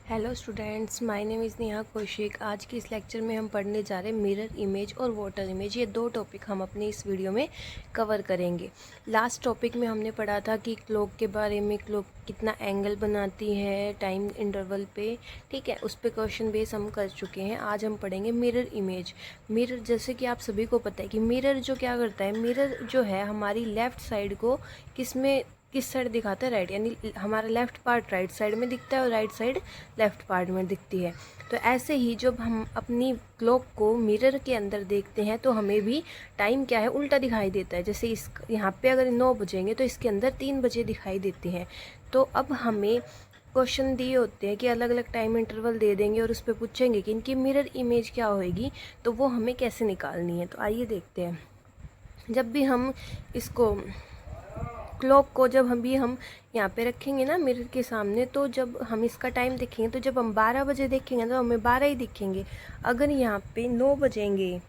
Hello students, my name is Neha Kaushik. आज की इस लेक्चर में हम पढ़ने जा रहे हैं मिरर इमेज और वाटर इमेज। ये दो टॉपिक हम अपने इस वीडियो में कवर करेंगे। लास्ट टॉपिक में हमने पढ़ा था कि क्लॉक के बारे में, क्लॉक कितना एंगल बनाती है टाइम इंटरवल पे, ठीक है। उस पर क्वेश्चन बेस हम कर चुके हैं। आज हम पढ़ेंगे मिरर इमेज। मिरर, जैसे कि आप सभी को पता है कि मिरर जो क्या करता है, मिरर जो है हमारी लेफ़्ट साइड को किस साइड दिखाता है, राइट। यानी हमारा लेफ़्ट पार्ट राइट साइड में दिखता है और राइट साइड लेफ़्ट पार्ट में दिखती है। तो ऐसे ही जब हम अपनी क्लॉक को मिरर के अंदर देखते हैं तो हमें भी टाइम क्या है, उल्टा दिखाई देता है। जैसे इस यहाँ पे अगर 9 बजेंगे तो इसके अंदर 3 बजे दिखाई देते हैं। तो अब हमें क्वेश्चन दिए होते हैं कि अलग अलग टाइम इंटरवल दे देंगे और उस पर पूछेंगे कि इनकी मिरर इमेज क्या होएगी, तो वो हमें कैसे निकालनी है। तो आइए देखते हैं। जब भी हम इसको क्लॉक को जब हम यहाँ पे रखेंगे ना मिरर के सामने, तो जब हम इसका टाइम देखेंगे तो जब हम 12 बजे देखेंगे तो हमें 12 ही दिखेंगे। अगर यहाँ पे 9 बजेंगे,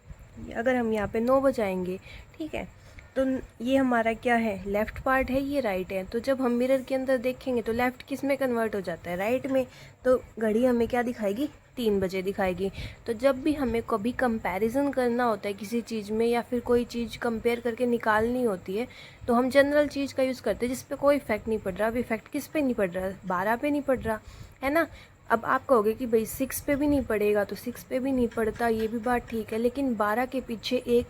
अगर हम यहाँ पे 9 बजाएंगे, ठीक है, तो ये हमारा क्या है, लेफ़्ट पार्ट है, ये राइट है। तो जब हम मिरर के अंदर देखेंगे तो लेफ़्ट किस में कन्वर्ट हो जाता है, राइट में। तो घड़ी हमें क्या दिखाएगी, 3 बजे दिखाएगी। तो जब भी हमें कभी कंपैरिजन करना होता है किसी चीज़ में, या फिर कोई चीज़ कंपेयर करके निकालनी होती है, तो हम जनरल चीज़ का यूज़ करते हैं जिस पे कोई इफेक्ट नहीं पड़ रहा। अब इफेक्ट किस पे नहीं पड़ रहा, 12 पे नहीं पड़ रहा है ना। अब आप कहोगे कि भाई 6 पे भी नहीं पड़ेगा, तो 6 पे भी नहीं पड़ता, ये भी बात ठीक है। लेकिन 12 के पीछे एक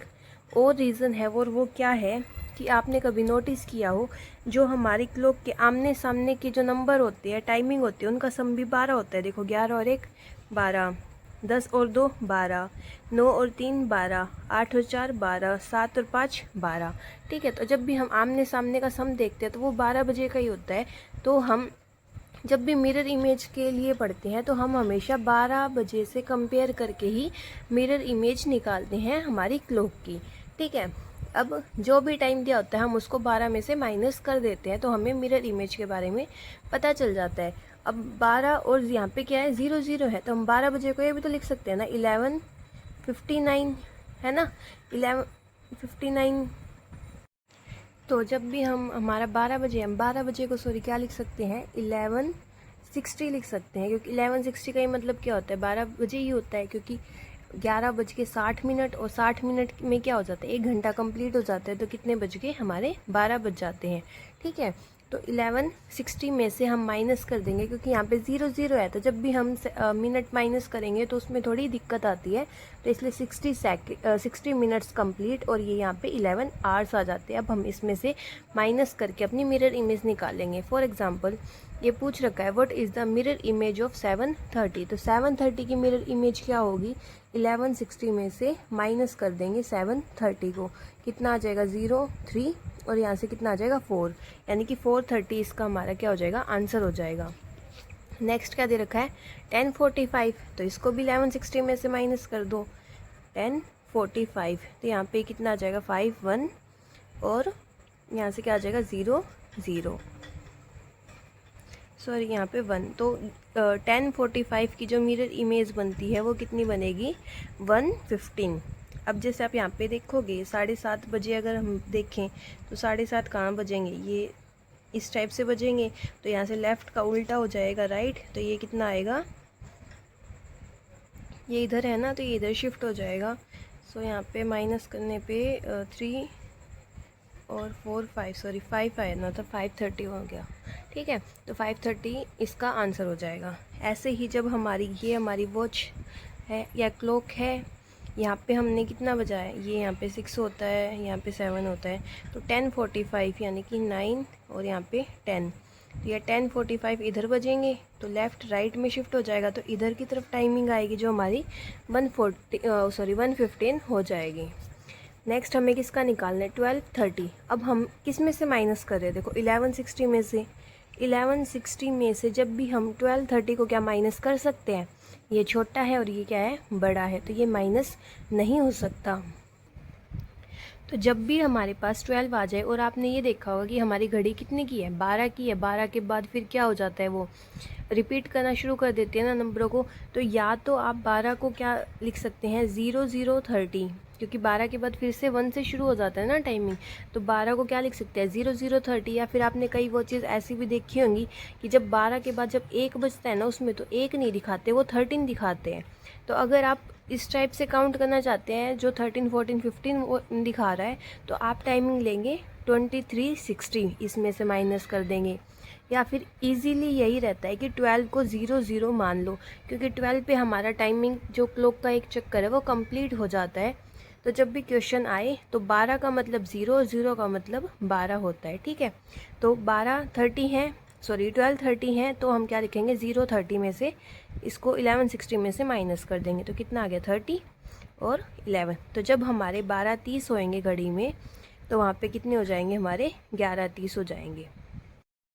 और रीज़न है, और वो क्या है कि आपने कभी नोटिस किया हो, जो हमारी क्लॉक के आमने सामने के जो नंबर होते हैं, टाइमिंग होती है, उनका सम भी 12 होता है। देखो, 11 और 1 12, 10 और 2 12, 9 और 3 12, 8 और 4 12, 7 और 5 12, ठीक है। तो जब भी हम आमने सामने का सम देखते हैं तो वो 12 बजे का ही होता है। तो हम जब भी मिरर इमेज के लिए पढ़ते हैं तो हम हमेशा 12 बजे से कंपेयर करके ही मिरर इमेज निकालते हैं हमारी क्लॉक की, ठीक है। अब जो भी टाइम दिया होता है हम उसको 12 में से माइनस कर देते हैं, तो हमें मिरर इमेज के बारे में पता चल जाता है। अब 12 और यहाँ पे क्या है, 0 0 है, तो हम 12 बजे को ये भी तो लिख सकते हैं ना, 11:59 है ना, 11:59। तो जब भी हमारा 12 बजे, हम 12 बजे को सॉरी क्या लिख सकते हैं, 11:60 लिख सकते हैं। क्योंकि 11:60 का ही मतलब क्या होता है, 12 बजे ही होता है। क्योंकि 11:60 और 60 मिनट में क्या हो जाता है, 1 घंटा कंप्लीट हो जाता है। तो कितने बज गए, हमारे 12 बज जाते हैं, ठीक है। तो 11:60 में से हम माइनस कर देंगे, क्योंकि यहाँ पे 0 0 है। तो जब भी हम मिनट माइनस करेंगे तो उसमें थोड़ी दिक्कत आती है। तो इसलिए 60 मिनट्स कंप्लीट, और ये यहाँ पे 11 आवर्स आ जाते हैं। अब हम इसमें से माइनस करके अपनी मिरर इमेज निकालेंगे। फॉर एग्जांपल, ये पूछ रखा है what is the mirror image of 7:30। तो 7:30 की मिरर इमेज क्या होगी, 11:60 में से माइनस कर देंगे 7:30 को, कितना आ जाएगा, 0 3, और यहाँ से कितना आ जाएगा, 4, यानी कि 4:30 इसका हमारा क्या हो जाएगा, आंसर हो जाएगा। नेक्स्ट क्या दे रखा है, 10:45, तो इसको भी 11:60 में से माइनस कर दो, 10:45, तो यहाँ पे कितना आ जाएगा, 5 1, और यहाँ से क्या आ जाएगा, 0 0, सॉरी यहाँ पे 1। तो 10:45 की जो मिरर इमेज बनती है वो कितनी बनेगी, 1:15। अब जैसे आप यहाँ पे देखोगे 7:30 बजे अगर हम देखें तो 7:30 कहाँ बजेंगे, ये इस टाइप से बजेंगे। तो यहाँ से लेफ़्ट का उल्टा हो जाएगा राइट, तो ये कितना आएगा, ये इधर है ना, तो ये इधर शिफ्ट हो जाएगा। सो यहाँ पे माइनस करने पे 3 और 4 5, सॉरी 5 आया ना, तो 5:30 हो गया, ठीक है। तो 5:30 इसका आंसर हो जाएगा। ऐसे ही जब ये हमारी वॉच है या क्लॉक है, यहाँ पे हमने कितना बजा है, ये यहाँ पे 6 होता है, यहाँ पे 7 होता है। तो 10:45 यानी कि 9 और यहाँ पे 10, तो ये 10:45 इधर बजेंगे तो लेफ़्ट राइट में शिफ्ट हो जाएगा। तो इधर की तरफ टाइमिंग आएगी जो हमारी 1:15 हो जाएगी। नेक्स्ट हमें किसका निकालना है, 12:30। अब हम किस में से माइनस कर रहे हैं, देखो 11:60 में से। 11:60 में से जब भी हम 12:30 को क्या माइनस कर सकते हैं, ये छोटा है और ये क्या है, बड़ा है, तो ये माइनस नहीं हो सकता। तो जब भी हमारे पास 12 आ जाए, और आपने ये देखा होगा कि हमारी घड़ी कितने की है, 12 की है। 12 के बाद फिर क्या हो जाता है, वो रिपीट करना शुरू कर देते हैं ना नंबरों को। तो या तो आप 12 को क्या लिख सकते हैं, 00:30, क्योंकि 12 के बाद फिर से 1 से शुरू हो जाता है ना टाइमिंग। तो 12 को क्या लिख सकते हैं 00:30, या फिर आपने कई वो चीज़ ऐसी भी देखी होंगी कि जब 12 के बाद जब 1 बजता है ना, उसमें तो 1 नहीं दिखाते, वो 13 दिखाते हैं। तो अगर आप इस टाइप से काउंट करना चाहते हैं जो 13, 14, 15 वो दिखा रहा है, तो आप टाइमिंग लेंगे 23:60, इसमें से माइनस कर देंगे। या फिर इजीली यही रहता है कि 12 को 00 मान लो, क्योंकि 12 पे हमारा टाइमिंग जो क्लॉक का एक चक्कर है वो कंप्लीट हो जाता है। तो जब भी क्वेश्चन आए तो 12 का मतलब 0, 0 का मतलब 12 होता है, ठीक है। तो 12:30 है, सॉरी 12:30 है, तो हम क्या लिखेंगे 0:30 में से इसको 11:60 में से माइनस कर देंगे, तो कितना आ गया 30 और 11। तो जब हमारे 12:30 होएंगे घड़ी में, तो वहाँ पे कितने हो जाएंगे हमारे 11:30 हो जाएंगे।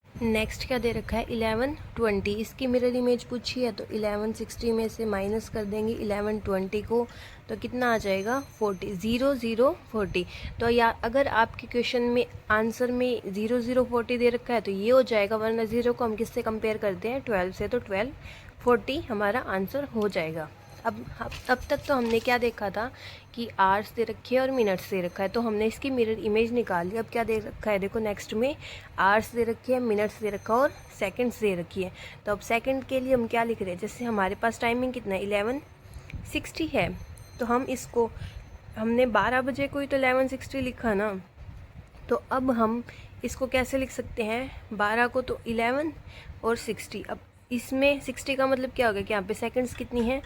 नेक्स्ट क्या दे रखा है 11:20, इसकी मिरर इमेज पूछी है, तो 11:60 में से माइनस कर देंगे 11:20 को, तो कितना आ जाएगा 40, 00:40। तो या अगर आपके क्वेश्चन में आंसर में 00:40 दे रखा है तो ये हो जाएगा, वरना 0 को हम किससे कंपेयर करते हैं 12 से, तो 12:40 हमारा आंसर हो जाएगा। अब तक तो हमने क्या देखा था कि आवर्स दे रखे हैं और मिनट्स दे रखा है, तो हमने इसकी मिरर इमेज निकाल ली। अब क्या दे रखा है देखो, नेक्स्ट में आवर्स दे रखे हैं, मिनट्स दे रखा है और सेकंड्स दे रखी है। तो अब सेकंड के लिए हम क्या लिख रहे हैं, जैसे हमारे पास टाइमिंग कितना है 11:60 है, तो हम इसको हमने 12 बजे को ही तो 11:60 लिखा ना, तो अब हम इसको कैसे लिख सकते हैं 12 को तो 11 और 60। अब इसमें 60 का मतलब क्या हो गया कि यहाँ पे सेकंड्स कितनी है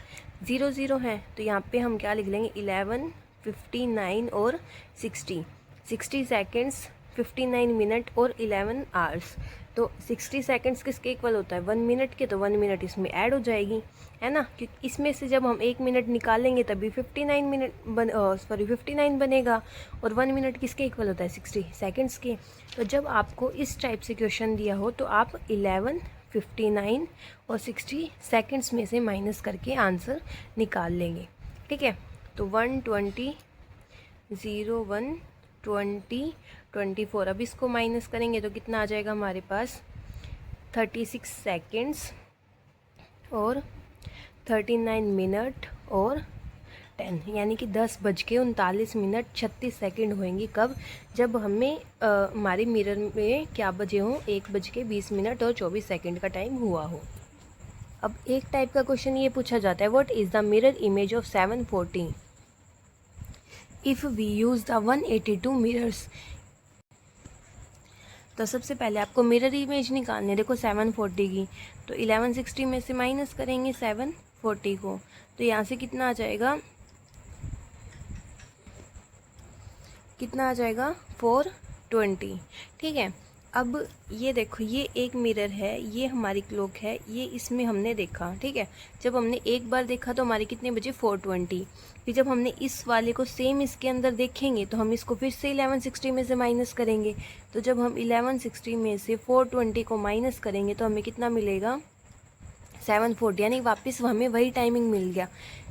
00 है, तो यहाँ पे हम क्या लिख लेंगे 11, 59 और 60 सेकंड्स, 59 मिनट और 11 आवर्स। तो 60 सेकंड्स किसके इक्वल होता है 1 मिनट के, तो 1 मिनट इसमें ऐड हो जाएगी, है ना, क्योंकि इसमें से जब हम 1 मिनट निकालेंगे तभी 59 बनेगा, और 1 मिनट किसके इक्वल होता है 60 सेकंड्स के। तो जब आपको इस टाइप से क्वेश्चन दिया हो तो आप 11, 59 और 60 सेकंड्स में से माइनस करके आंसर निकाल लेंगे, ठीक है। तो 120, 0, 1, 20, 24, अब इसको माइनस करेंगे तो कितना आ जाएगा हमारे पास 36 सेकंड्स और 39 मिनट और 10, यानी कि 10:39 होंगी। कब, जब हमें हमारे मिरर में क्या बजे हों 1:20 और 24 सेकंड का टाइम हुआ हो। अब एक टाइप का क्वेश्चन ये पूछा जाता है, what is the mirror image of 7:40 if we use the 182 mirrors. तो सबसे पहले आपको मिरर इमेज निकालनी है, देखो 7:40 की, तो 11:60 में से माइनस करेंगे 7:40 को, तो यहाँ से कितना आ जाएगा 420, ठीक है। अब ये देखो, ये एक मिरर है, ये हमारी क्लॉक है, ये इसमें हमने देखा, ठीक है। जब हमने एक बार देखा तो हमारे कितने बजे 420, फिर जब हमने इस वाले को सेम इसके अंदर देखेंगे तो हम इसको फिर से 11:60 में से माइनस करेंगे। तो जब हम 11:60 में से 420 को माइनस करेंगे तो हमें कितना मिलेगा 7:40, यानी वापस हमें वही टाइमिंग मिल गया।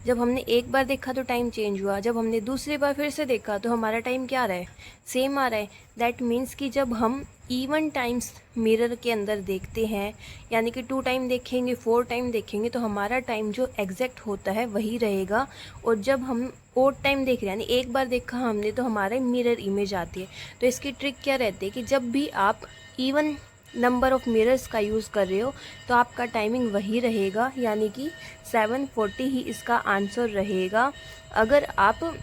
जब हमने एक बार देखा तो टाइम चेंज हुआ, जब हमने दूसरी बार फिर से देखा तो हमारा टाइम क्या आ रहा है सेम आ रहा है। दैट मीन्स कि जब हम इवन टाइम्स मिरर के अंदर देखते हैं, यानी कि 2 टाइम देखेंगे 4 टाइम देखेंगे, तो हमारा टाइम जो एग्जैक्ट होता है वही रहेगा। और जब हम ओड टाइम देख रहे हैं, यानी एक बार देखा हमने, तो हमारा मिरर इमेज आती है। तो इसकी ट्रिक क्या रहती है कि जब भी आप इवन नंबर ऑफ मिरर्स का यूज़ कर रहे हो तो आपका टाइमिंग वही रहेगा, यानी कि 7:40 ही इसका आंसर रहेगा। अगर आप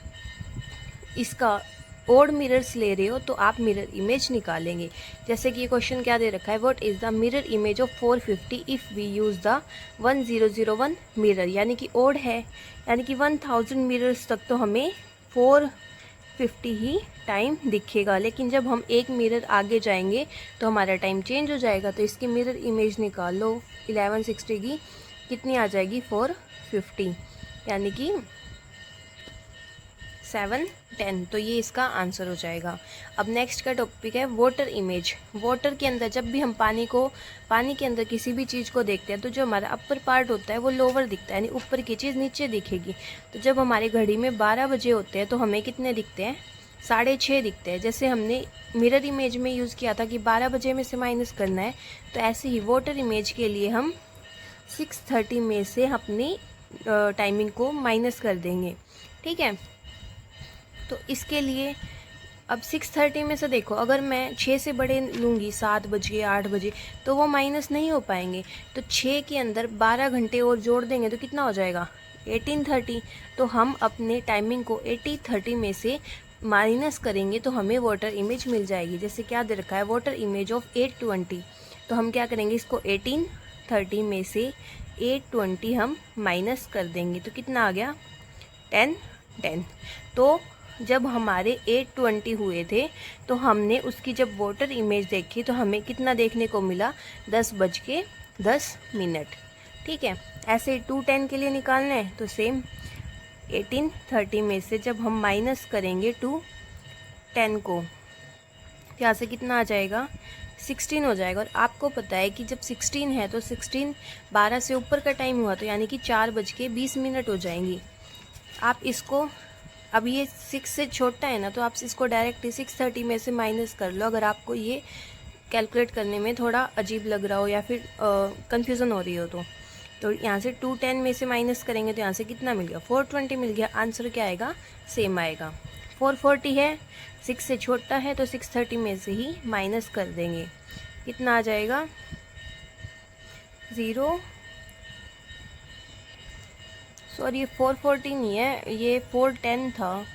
इसका ओड मिरर्स ले रहे हो तो आप मिरर इमेज निकालेंगे। जैसे कि ये क्वेश्चन क्या दे रखा है, what is the mirror image of 450 if we use the 1001 mirror, यानी कि ओड है, यानी कि 1000 मिरर्स तक तो हमें 450 ही टाइम दिखेगा, लेकिन जब हम एक मिरर आगे जाएंगे तो हमारा टाइम चेंज हो जाएगा। तो इसकी मिरर इमेज निकाल लो 1160 की, कितनी आ जाएगी 450, यानी कि 7:10, तो ये इसका आंसर हो जाएगा। अब नेक्स्ट का टॉपिक है वाटर इमेज। वाटर के अंदर जब भी हम पानी के अंदर किसी भी चीज़ को देखते हैं तो जो हमारा अपर पार्ट होता है वो लोअर दिखता है, यानी ऊपर की चीज़ नीचे दिखेगी। तो जब हमारी घड़ी में 12 बजे होते हैं तो हमें कितने दिखते हैं 6:30 दिखते हैं। जैसे हमने मिरर इमेज में यूज़ किया था कि 12 बजे में से माइनस करना है, तो ऐसे ही वाटर इमेज के लिए हम 6:30 में से अपनी टाइमिंग को माइनस कर देंगे, ठीक है। तो इसके लिए अब 6:30 में से देखो, अगर मैं 6 से बड़े लूँगी 7 बजे 8 बजे तो वो माइनस नहीं हो पाएंगे। तो 6 के अंदर 12 घंटे और जोड़ देंगे तो कितना हो जाएगा 18:30। तो हम अपने टाइमिंग को 18:30 में से माइनस करेंगे तो हमें वाटर इमेज मिल जाएगी। जैसे क्या दे रखा है, वाटर इमेज ऑफ 8:20। तो हम क्या करेंगे, इसको 18:30 में से 8:20 हम माइनस कर देंगे तो कितना आ गया 10:10। तो जब हमारे 8:20 हुए थे तो हमने उसकी जब वाटर इमेज देखी तो हमें कितना देखने को मिला 10:10। ठीक है, ऐसे 2:10 के लिए निकालना है तो सेम 18:30 में से जब हम माइनस करेंगे 2:10 को, यहाँ से कितना आ जाएगा 16 हो जाएगा। और आपको पता है कि जब 16 है तो 16 12 से ऊपर का टाइम हुआ तो यानी कि 4:20 हो जाएंगी। आप इसको, अब ये 6 से छोटा है ना, तो आप इसको डायरेक्ट 6:30 में से माइनस कर लो। अगर आपको ये कैलकुलेट करने में थोड़ा अजीब लग रहा हो या फिर कंफ्यूजन हो रही हो तो यहाँ से 2:10 में से माइनस करेंगे तो यहाँ से कितना मिल गया 4:20 मिल गया। आंसर क्या आएगा, सेम आएगा। 4:40 है, 6 से छोटा है तो 6:30 में से ही माइनस कर देंगे, कितना आ जाएगा 0, सॉरी ये 4:40 नहीं है, ये 4:10 था।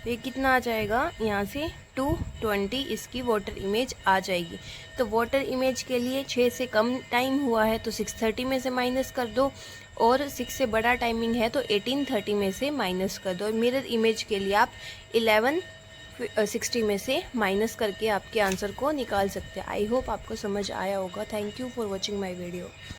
तो ये कितना आ जाएगा, यहाँ से 2:20 इसकी वाटर इमेज आ जाएगी। तो वाटर इमेज के लिए 6 से कम टाइम हुआ है तो 6:30 में से माइनस कर दो, और 6 से बड़ा टाइमिंग है तो 18:30 में से माइनस कर दो। मिरर इमेज के लिए आप 11:60 में से माइनस करके आपके आंसर को निकाल सकते हैं। आई होप आपको समझ आया होगा। Thank you for watching my video.